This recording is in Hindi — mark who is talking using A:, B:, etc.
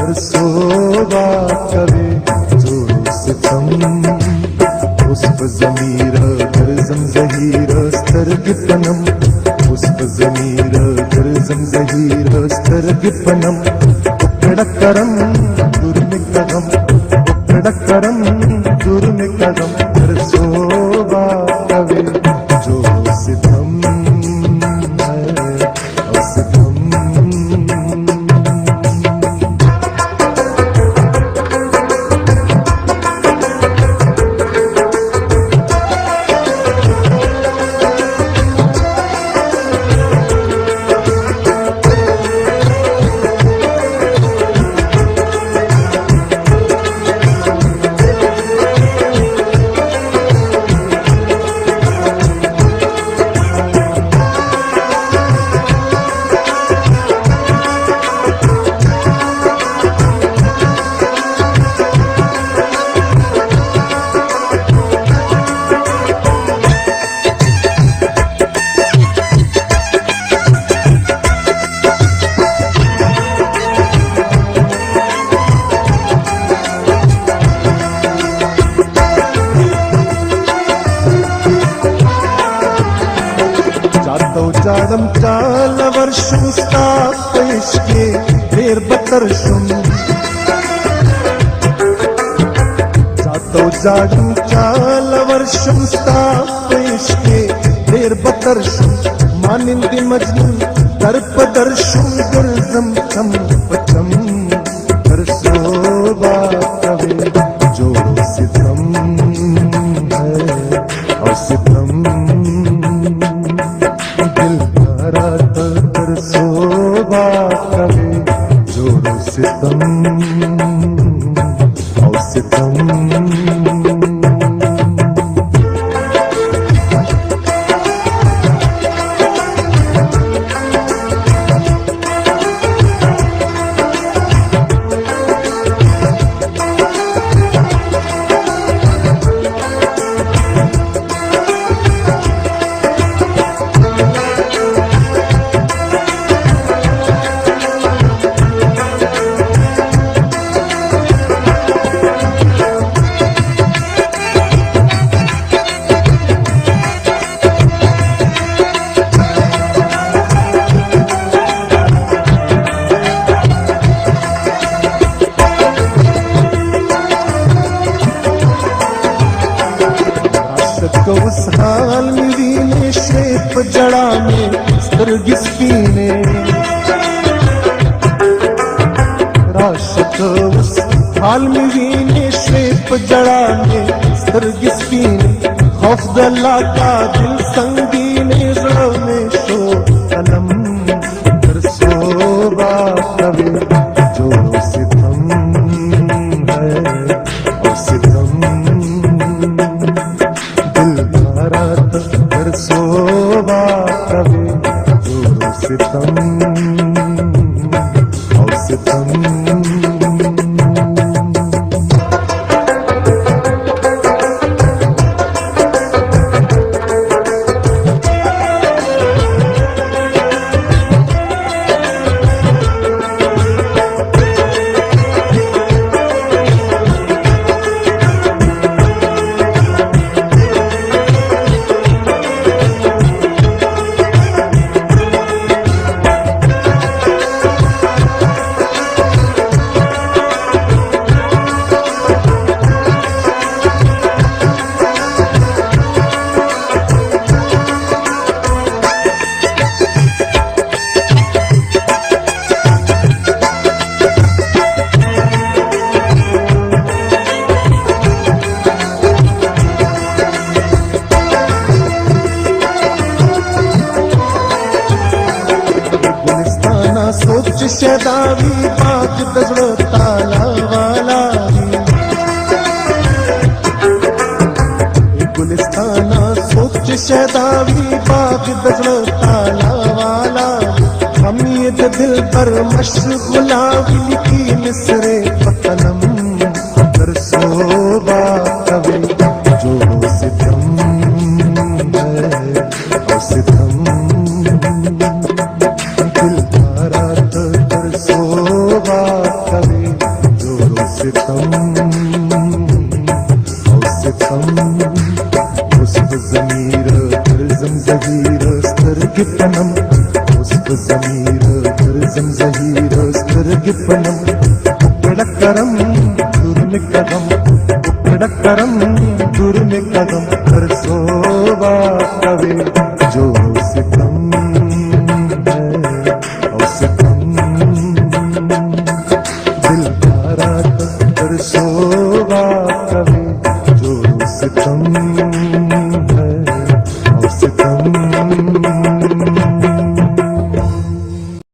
A: तरसोबा कवे जोरो सितम उस्फ ज़मीर दर्ज़म ज़हीर स्तरगिपनम उस्फ ज़मीर दर्ज़म ज़हीर स्तरगिपनम उकडकरम दुर्मिकगम उकडकरम दुर्मिकगम तरसोबा कवे जोरो सितम जादम चाल वर्षम स्थापिश के देर बतरशुम जादम चाल वर्षम स्थापिश के देर बतरशुम मानिंदी मजनू दर्प दर्शुम दुर्जम चम पचम तरसोबा कवे जोरो सितम है और सितम तरसोबा कवे जोरो सितम और सितम उस हाल में वीने श्वेत जड़ा में स्तरगिस पीने राशक उस हाल में वीने श्वेत जड़ा में स्तरगिस पीने खौफ दल्ला का दिल संगीने ज़रा में शो कलम तरसोबा कवे जोरो सितम है और सितम तरसोबा कवे जोरो सितम और सितम सोच शदावी बाग दजड़ो ताला वाला गुलिस्ताना सोच शदावी बाग दजड़ो ताला वाला हम ये दिल पर मशगुला की मिसरे पतनम तरसोबा कवे जोरो सितम है और सितम तरसोबा कवे शबनम उकड़करम दूर में कदम उकड़करम दूर में कदम कर सोवा कवे जो सितम है और सितम दिल प्यारा कर सोवा कवे जो सितम